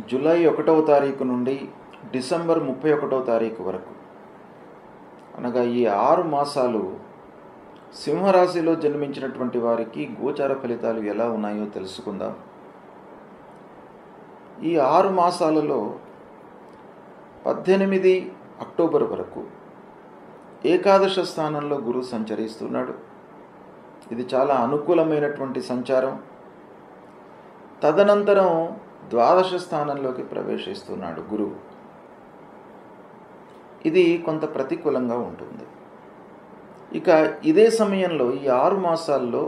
July 1వ తారీఖు నుండి డిసెంబర్ 31వ తారీఖు వరకు, అనగా ఈ 6 మాసాలు సింహరాశిలో జన్మించినటువంటి వారికి గోచార ఫలితాలు ఎలా ఉన్నాయో తెలుసుకుందాం. ఈ 6 మాసాలలో 18 అక్టోబర్ వరకు ఏకాదశ స్థానంలో గురువు సంచరిస్తున్నాడు. ఇది చాలా అనుకూలమైనటువంటి సంచారం. తదనంతరం ద్వాదశ స్థానంలోకి ప్రవేశిస్తున్నాడు గురువు. ఇది కొంత ప్రతికూలంగా ఉంటుంది. ఇక ఇదే సమయంలో ఈ 6 మాసాల్లో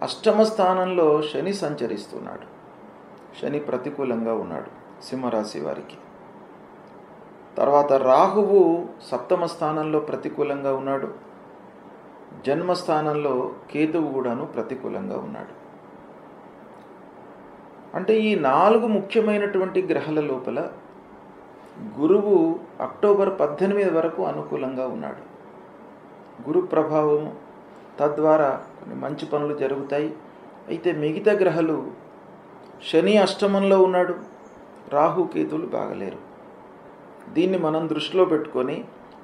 అష్టమ స్థానంలో శని సంచరిస్తున్నాడు. శని ప్రతికూలంగా ఉన్నాడు సింహరాశి వారికి. తర్వాత రాహువు సప్తమ స్థానంలో ప్రతికూలంగా ఉన్నాడు. జన్మస్థానంలో కేతువు కూడాను ప్రతికూలంగా ఉన్నాడు. అంటే ఈ 4 ముఖ్యమైనటువంటి గ్రహాల లోపల గురువు అక్టోబర్ 18 వరకు అనుకూలంగా ఉన్నాడు. గురు ప్రభావము, తద్వారా కొన్ని మంచి పనులు జరుగుతాయి. అయితే మిగతా గ్రహాలు, శని అష్టమంలో ఉన్నాడు, రాహు కేతువులు బాగలేరు. దీన్ని మనం దృష్టిలో పెట్టుకొని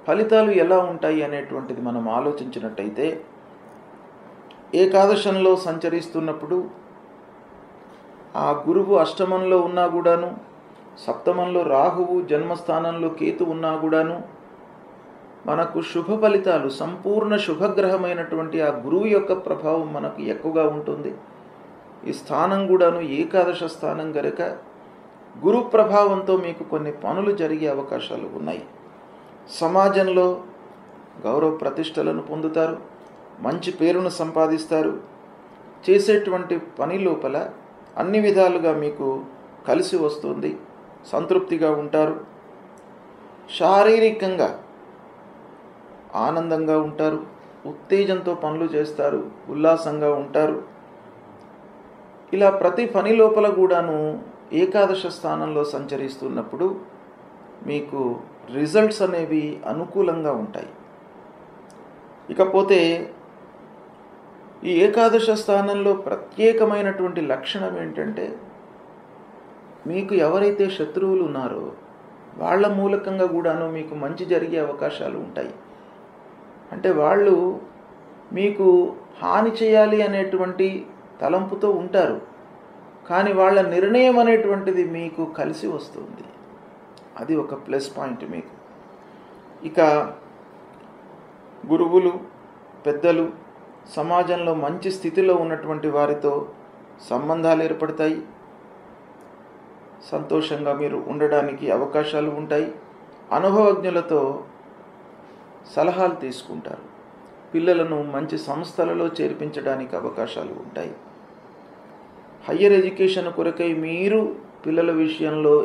ఫలితాలు ఎలా ఉంటాయి అనేటువంటిది మనం ఆలోచించినట్టయితే, ఏకాదశంలో సంచరిస్తున్నప్పుడు ఆ గురువు అష్టమంలో ఉన్నా కూడాను, సప్తమంలో రాహువు, జన్మస్థానంలో కేతు ఉన్నా కూడాను మనకు శుభ ఫలితాలు, సంపూర్ణ శుభగ్రహమైనటువంటి ఆ గురువు యొక్క ప్రభావం మనకు ఎక్కువగా ఉంటుంది. ఈ స్థానం కూడాను ఏకాదశ స్థానం గనుక గురు ప్రభావంతో మీకు కొన్ని పనులు జరిగే అవకాశాలు ఉన్నాయి. సమాజంలో గౌరవ ప్రతిష్టలను పొందుతారు, మంచి పేరును సంపాదిస్తారు. చేసేటువంటి పని లోపల అన్ని విధాలుగా మీకు కలిసి వస్తుంది, సంతృప్తిగా ఉంటారు. శారీరకంగా ఆనందంగా ఉంటారు, ఉత్తేజంతో పనులు చేస్తారు, ఉల్లాసంగా ఉంటారు. ఇలా ప్రతి పని లోపల కూడాను ఏకాదశ స్థానంలో సంచరిస్తున్నప్పుడు మీకు రిజల్ట్స్ అనేవి అనుకూలంగా ఉంటాయి. ఇకపోతే ఈ ఏకాదశ స్థానంలో ప్రత్యేకమైనటువంటి లక్షణం ఏంటంటే, మీకు ఎవరైతే శత్రువులు ఉన్నారో వాళ్ళ మూలకంగా కూడాను మీకు మంచి జరిగే అవకాశాలు ఉంటాయి. అంటే వాళ్ళు మీకు హాని చేయాలి అనేటువంటి తలంపుతో ఉంటారు, కానీ వాళ్ళ నిర్ణయం అనేటువంటిది మీకు కలిసి వస్తుంది. అది ఒక ప్లస్ పాయింట్ మీకు. ఇక గురువులు, పెద్దలు, సమాజంలో మంచి స్థితిలో ఉన్నటువంటి వారితో సంబంధాలు ఏర్పడతాయి. సంతోషంగా మీరు ఉండడానికి అవకాశాలు ఉంటాయి. అనుభవజ్ఞులతో సలహాలు తీసుకుంటారు. పిల్లలను మంచి సంస్థలలో చేర్పించడానికి అవకాశాలు ఉంటాయి. హయ్యర్ ఎడ్యుకేషన్ కొరకై మీరు పిల్లల విషయంలో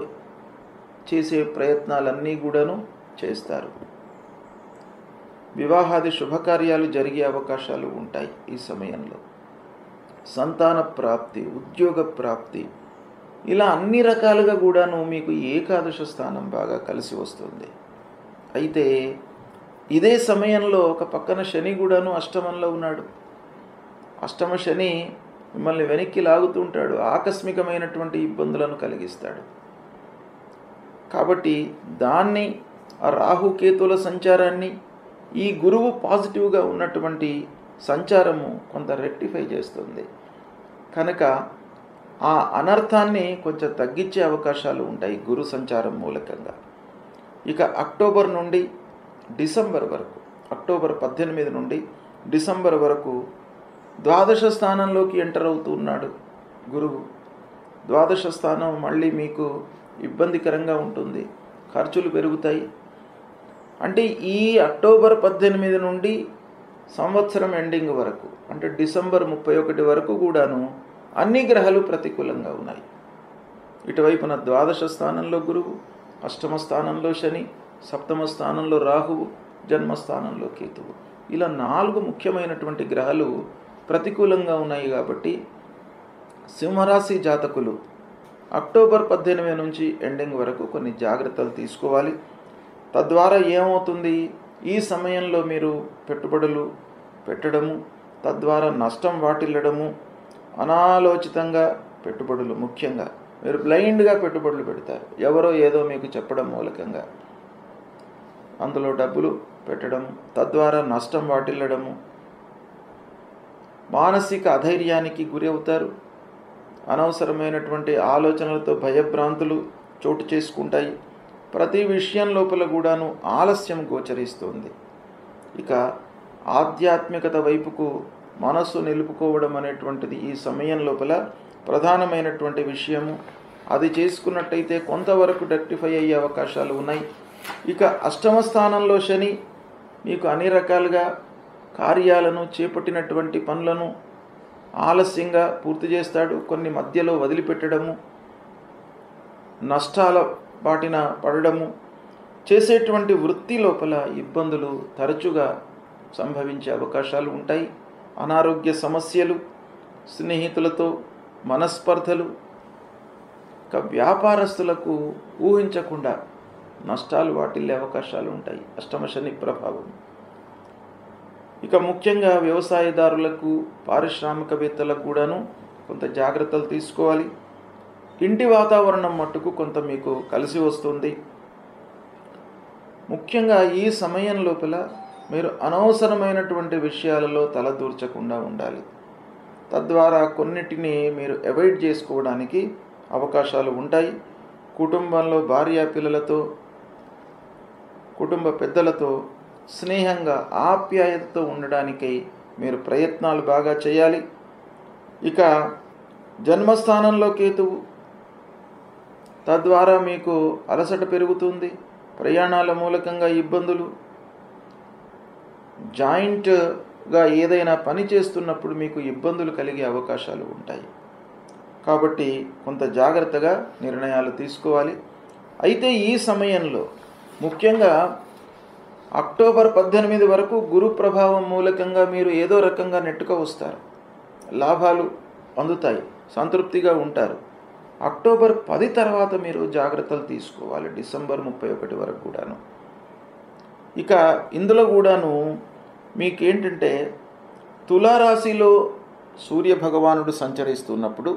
చేసే ప్రయత్నాలన్నీ కూడాను చేస్తారు. వివాహాది శుభకార్యాలు జరిగే అవకాశాలు ఉంటాయి ఈ సమయంలో. సంతాన ప్రాప్తి, ఉద్యోగ ప్రాప్తి, ఇలా అన్ని రకాలుగా కూడాను మీకు ఏకాదశ స్థానం బాగా కలిసి వస్తుంది. అయితే ఇదే సమయంలో ఒక పక్కన శని కూడాను అష్టమంలో ఉన్నాడు. అష్టమ శని మిమ్మల్ని వెనక్కి లాగుతూ ఉంటాడు, ఆకస్మికమైనటువంటి ఇబ్బందులను కలిగిస్తాడు. కాబట్టి దాన్ని, ఆ రాహుకేతుల సంచారాన్ని ఈ గురువు పాజిటివ్గా ఉన్నటువంటి సంచారము కొంత రెక్టిఫై చేస్తుంది. కనుక ఆ అనర్థాన్ని కొంచెం తగ్గించే అవకాశాలు ఉంటాయి గురు సంచారం మూలకంగా. ఇక అక్టోబర్ నుండి డిసెంబర్ వరకు, అక్టోబర్ 18 నుండి డిసెంబర్ వరకు ద్వాదశ స్థానంలోకి ఎంటర్ అవుతున్నాడు గురువు. ద్వాదశ స్థానం మళ్ళీ మీకు ఇబ్బందికరంగా ఉంటుంది, ఖర్చులు పెరుగుతాయి. అంటే ఈ అక్టోబర్ 18 నుండి సంవత్సరం ఎండింగ్ వరకు, అంటే డిసెంబర్ 31 వరకు కూడాను అన్ని గ్రహాలు ప్రతికూలంగా ఉన్నాయి. ఇటువైపున ద్వాదశ స్థానంలో గురువు, అష్టమ స్థానంలో శని, సప్తమ స్థానంలో రాహువు, జన్మస్థానంలో కేతువు. ఇలా 4 ముఖ్యమైనటువంటి గ్రహాలు ప్రతికూలంగా ఉన్నాయి. కాబట్టి సింహరాశి జాతకులు అక్టోబర్ 18 నుంచి ఎండింగ్ వరకు కొన్ని జాగ్రత్తలు తీసుకోవాలి. తద్వారా ఏమవుతుంది, ఈ సమయంలో మీరు పెట్టుబడులు పెట్టడము, తద్వారా నష్టం వాటిల్లడము, అనాలోచితంగా పెట్టుబడులు ముఖ్యంగా మీరు బ్లైండ్గా పెట్టుబడులు పెడతారు. ఎవరో ఏదో మీకు చెప్పడం మూలకంగా అందులో డబ్బులు పెట్టడం, తద్వారా నష్టం వాటిల్లడము, మానసిక అధైర్యానికి గురి అవుతారు. అనవసరమైనటువంటి ఆలోచనలతో భయభ్రాంతులు చోటు చేసుకుంటాయి. ప్రతి విషయం లోపల కూడాను ఆలస్యం గోచరిస్తుంది. ఇక ఆధ్యాత్మికత వైపుకు మనస్సు నిలుపుకోవడం అనేటువంటిది ఈ సమయం లోపల ప్రధానమైనటువంటి విషయము. అది చేసుకున్నట్టయితే కొంతవరకు రెక్టిఫై అయ్యే అవకాశాలు ఉన్నాయి. ఇక అష్టమ స్థానంలో శని మీకు అన్ని రకాలుగా కార్యాలను, చేపట్టినటువంటి పనులను ఆలస్యంగా పూర్తి చేస్తాడు. కొన్ని మధ్యలో వదిలిపెట్టడము, నష్టాల బాటిన పడడము, చేసేటువంటి వృత్తి లోపల ఇబ్బందులు తరచుగా సంభవించే అవకాశాలు ఉంటాయి. అనారోగ్య సమస్యలు, స్నేహితులతో మనస్పర్ధలు, ఇక వ్యాపారస్తులకు ఊహించకుండా నష్టాలు వాటిల్లే అవకాశాలు ఉంటాయి అష్టమ శని ప్రభావం. ఇక ముఖ్యంగా వ్యవసాయదారులకు, పారిశ్రామికవేత్తలకు కూడాను కొంత జాగ్రత్తలు తీసుకోవాలి. ఇంటి వాతావరణం మట్టుకు కొంత మీకు కలిసి వస్తుంది. ముఖ్యంగా ఈ సమయం లోపల మీరు అనవసరమైనటువంటి విషయాలలో తలదూర్చకుండా ఉండాలి. తద్వారా కొన్నిటిని మీరు అవాయిడ్ చేసుకోవడానికి అవకాశాలు ఉంటాయి. కుటుంబంలో భార్య పిల్లలతో, కుటుంబ పెద్దలతో స్నేహంగా, ఆప్యాయతతో ఉండడానికై మీరు ప్రయత్నాలు బాగా చేయాలి. ఇక జన్మస్థానంలో కేతువు, తద్వారా మీకు అలసట పెరుగుతుంది. ప్రయాణాల మూలకంగా ఇబ్బందులు, జాయింట్గా ఏదైనా పని చేస్తున్నప్పుడు మీకు ఇబ్బందులు కలిగే అవకాశాలు ఉంటాయి. కాబట్టి కొంత జాగ్రత్తగా నిర్ణయాలు తీసుకోవాలి. అయితే ఈ సమయంలో ముఖ్యంగా అక్టోబర్ 18 వరకు గురు ప్రభావం మూలకంగా మీరు ఏదో రకంగా నెట్టుకు వస్తారు, లాభాలు అందుతాయి, సంతృప్తిగా ఉంటారు. అక్టోబర్ 10 తర్వాత మీరు జాగ్రత్తలు తీసుకోవాలి, డిసెంబర్ 31 వరకు కూడాను. ఇక ఇందులో కూడాను మీకేంటంటే తులారాశిలో సూర్య భగవానుడు సంచరిస్తున్నప్పుడు,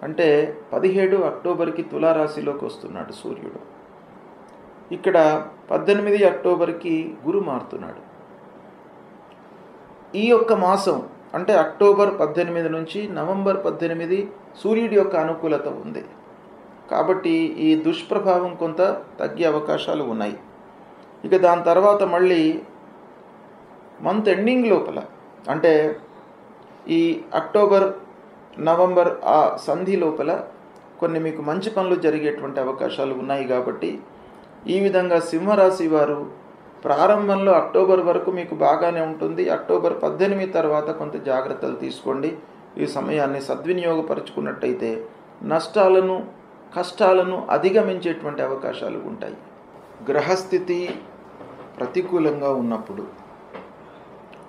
అంటే 17 అక్టోబర్కి తులారాశిలోకి వస్తున్నాడు సూర్యుడు. ఇక్కడ 18 అక్టోబర్కి గురు మారుతున్నాడు. ఈ యొక్క మాసం అంటే అక్టోబర్ 18 నుంచి నవంబర్ 18 సూర్యుడి యొక్క అనుకూలత ఉంది. కాబట్టి ఈ దుష్ప్రభావం కొంత తగ్గే అవకాశాలు ఉన్నాయి. ఇక దాని తర్వాత మళ్ళీ మంత్ ఎండింగ్ లోపల, అంటే ఈ అక్టోబర్ నవంబర్ ఆ సంధి లోపల కొన్ని మీకు మంచి పనులు జరిగేటువంటి అవకాశాలు ఉన్నాయి. కాబట్టి ఈ విధంగా సింహరాశి వారు ప్రారంభంలో అక్టోబర్ వరకు మీకు బాగానే ఉంటుంది. అక్టోబర్ 18 తర్వాత కొంత జాగ్రత్తలు తీసుకోండి. ఈ సమయాన్ని సద్వినియోగపరుచుకున్నట్టయితే నష్టాలను, కష్టాలను అధిగమించేటువంటి అవకాశాలు ఉంటాయి. గ్రహస్థితి ప్రతికూలంగా ఉన్నప్పుడు,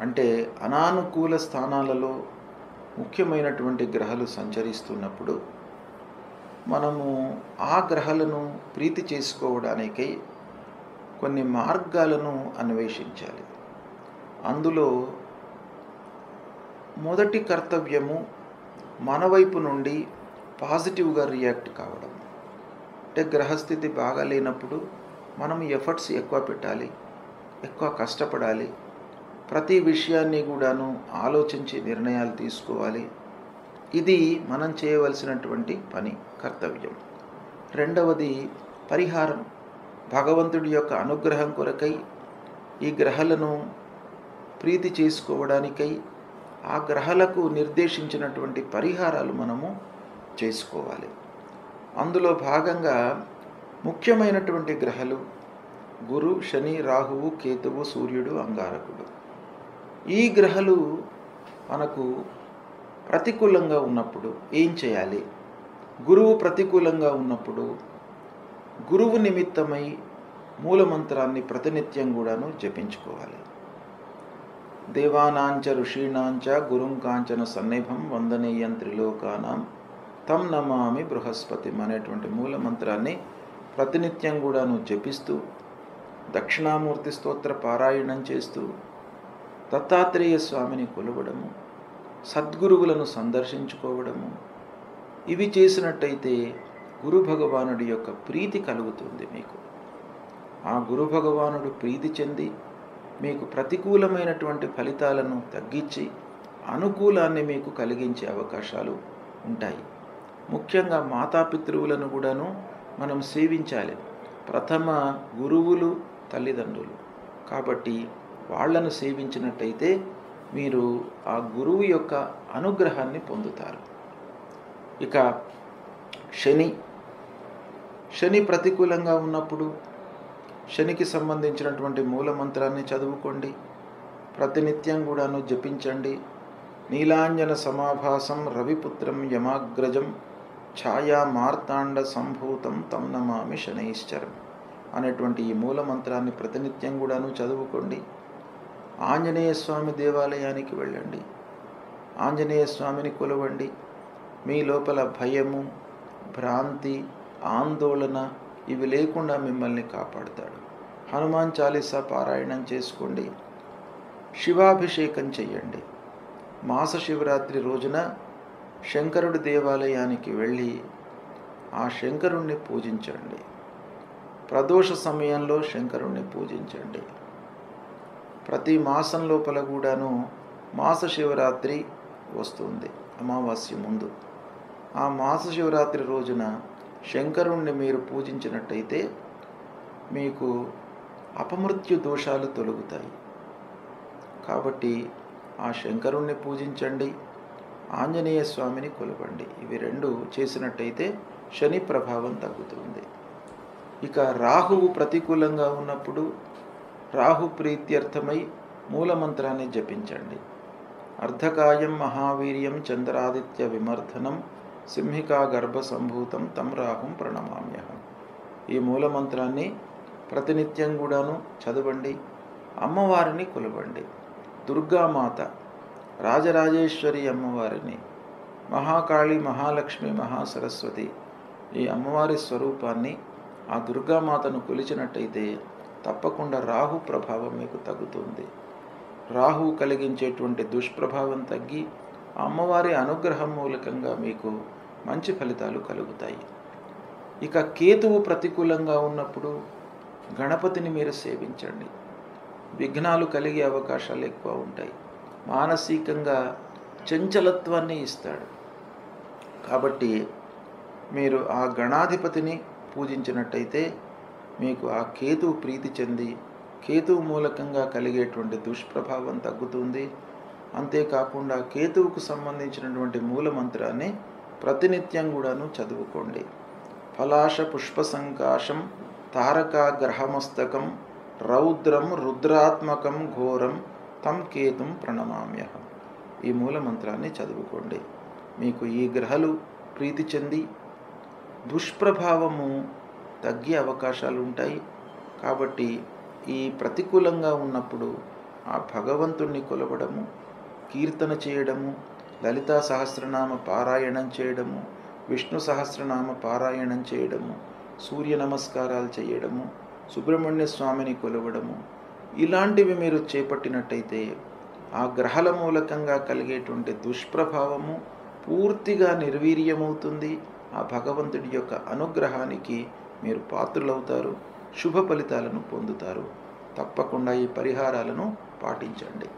అంటే అనానుకూల స్థానాలలో ముఖ్యమైనటువంటి గ్రహాలు సంచరిస్తున్నప్పుడు మనము ఆ గ్రహాలను ప్రీతి చేసుకోవడానికై కొన్ని మార్గాలను అన్వేషించాలి. అందులో మొదటి కర్తవ్యము మన వైపు నుండి పాజిటివ్గా రియాక్ట్ కావడం. అంటే గ్రహస్థితి బాగా లేనప్పుడు మనం ఎఫర్ట్స్ ఎక్కువ పెట్టాలి, ఎక్కువ కష్టపడాలి, ప్రతి విషయాన్ని కూడాను ఆలోచించి నిర్ణయాలు తీసుకోవాలి. ఇది మనం చేయవలసినటువంటి పని, కర్తవ్యం. రెండవది పరిహారం. భగవంతుడి యొక్క అనుగ్రహం కొరకై, ఈ గ్రహాలను ప్రీతి చేసుకోవడానికై ఆ గ్రహాలకు నిర్దేశించినటువంటి పరిహారాలు మనము చేసుకోవాలి. అందులో భాగంగా ముఖ్యమైనటువంటి గ్రహాలు గురు, శని, రాహువు, కేతువు, సూర్యుడు, అంగారకుడు. ఈ గ్రహాలు మనకు ప్రతికూలంగా ఉన్నప్పుడు ఏం చేయాలి? గురువు ప్రతికూలంగా ఉన్నప్పుడు గురువు నిమిత్తమై మూలమంత్రాన్ని ప్రతినిత్యం కూడాను జపించుకోవాలి. దేవానాంచ ఋషీణాంచ గురుం కాంచన సన్నిభం వందనీయం త్రిలోకానాం తం నమామి బృహస్పతి అనేటువంటి మూలమంత్రాన్ని ప్రతినిత్యం కూడాను జపిస్తూ, దక్షిణామూర్తి స్తోత్ర పారాయణం చేస్తూ, దత్తాత్రేయ స్వామిని కొలవడము, సద్గురువులను సందర్శించుకోవడము, ఇవి చేసినట్టయితే గురు భగవానుడి యొక్క ప్రీతి కలుగుతుంది మీకు. ఆ గురు భగవానుడు ప్రీతి చెంది మీకు ప్రతికూలమైనటువంటి ఫలితాలను తగ్గించి అనుకూలాన్ని మీకు కలిగించే అవకాశాలు ఉంటాయి. ముఖ్యంగా మాతాపితృవులను కూడాను మనం సేవించాలి. ప్రథమ గురువులు తల్లిదండ్రులు కాబట్టి వాళ్లను సేవించినట్టయితే మీరు ఆ గురువు యొక్క అనుగ్రహాన్ని పొందుతారు. ఇక శని ప్రతికూలంగా ఉన్నప్పుడు శనికి సంబంధించినటువంటి మూలమంత్రాన్ని చదువుకోండి. ప్రతినిత్యం కూడాను జపించండి. నీలాంజన సమాభాసం రవిపుత్రం యమాగ్రజం ఛాయా మార్తాండ సంభూతం తం నమామి శనైశ్చరం అనేటువంటి ఈ మూలమంత్రాన్ని ప్రతినిత్యం కూడాను చదువుకోండి. ఆంజనేయ స్వామి దేవాలయానికి వెళ్ళండి. ఆంజనేయ స్వామిని కొలవండి. మీ లోపల భయము, భ్రాంతి, ఆందోళన ఇవి లేకుండా మిమ్మల్ని కాపాడుతాడు. హనుమాన్ చాలీసా పారాయణం చేసుకోండి. శివాభిషేకం చెయ్యండి. మాస శివరాత్రి రోజున శంకరుడి దేవాలయానికి వెళ్ళి ఆ శంకరుణ్ణి పూజించండి. ప్రదోష సమయంలో శంకరుణ్ణి పూజించండి. ప్రతి మాసం లోపల కూడాను మాస శివరాత్రి వస్తుంది, అమావాస్య ముందు. ఆ మాస శివరాత్రి రోజున శంకరుణ్ణి మీరు పూజించినట్టయితే మీకు అపమృత్యు దోషాలు తొలగుతాయి. కాబట్టి ఆ శంకరుణ్ణి పూజించండి, ఆంజనేయ స్వామిని కొలవండి. ఇవి రెండు చేసినట్టయితే శని ప్రభావం తగ్గుతుంది. ఇక రాహువు ప్రతికూలంగా ఉన్నప్పుడు రాహు ప్రీత్యర్థమై మూలమంత్రాన్ని జపించండి. అర్ధకాయం మహావీర్యం చంద్రాదిత్య విమర్ధనం సింహికా గర్భ సంభూతం తం రాహుం ప్రణమామ్యహం. ఈ మూలమంత్రాన్ని ప్రతినిత్యం కూడాను చదవండి. అమ్మవారిని కొలవండి. దుర్గామాత, రాజరాజేశ్వరి అమ్మవారిని, మహాకాళి, మహాలక్ష్మి, మహాసరస్వతి ఈ అమ్మవారి స్వరూపాన్ని, ఆ దుర్గామాతను కొలిచినట్టయితే తప్పకుండా రాహు ప్రభావం మీకు తగ్గుతుంది. రాహు కలిగించేటువంటి దుష్ప్రభావం తగ్గి అమ్మవారి అనుగ్రహం మూలకంగా మీకు మంచి ఫలితాలు కలుగుతాయి. ఇక కేతువు ప్రతికూలంగా ఉన్నప్పుడు గణపతిని మీరు సేవించండి. విఘ్నాలు కలిగే అవకాశాలు ఎక్కువ ఉంటాయి. మానసికంగా చంచలత్వాన్ని ఇస్తాడు. కాబట్టి మీరు ఆ గణాధిపతిని పూజించినట్టయితే మీకు ఆ కేతువు ప్రీతి చెంది కేతువు మూలకంగా కలిగేటువంటి దుష్ప్రభావం తగ్గుతుంది. అంతేకాకుండా కేతువుకు సంబంధించినటువంటి మూలమంత్రాన్ని ప్రతినిత్యం కూడాను చదువుకోండి. ఫలాశ పుష్ప సంకాశం తారకా గ్రహమస్తకం రౌద్రం రుద్రాత్మకం ఘోరం తం కేతుం ప్రణమామ్యహం. ఈ మూలమంత్రాన్ని చదువుకోండి. మీకు ఈ గ్రహాలు ప్రీతి చెంది దుష్ప్రభావము తగ్గే అవకాశాలు ఉంటాయి. కాబట్టి ఈ ప్రతికూలంగా ఉన్నప్పుడు ఆ భగవంతుణ్ణి కొలవడము, కీర్తన చేయడము, లలితా సహస్రనామ పారాయణం చేయడము, విష్ణు సహస్రనామ పారాయణం చేయడము, సూర్య నమస్కారాలు చేయడము, సుబ్రహ్మణ్య స్వామిని కొలవడము, ఇలాంటివి మీరు చేపట్టినట్టయితే ఆ గ్రహాల మూలకంగా కలిగేటువంటి దుష్ప్రభావము పూర్తిగా నిర్వీర్యమవుతుంది. ఆ భగవంతుడి యొక్క అనుగ్రహానికి మీరు పాత్రులవుతారు. శుభ ఫలితాలను పొందుతారు. తప్పకుండా ఈ పరిహారాలను పాటించండి.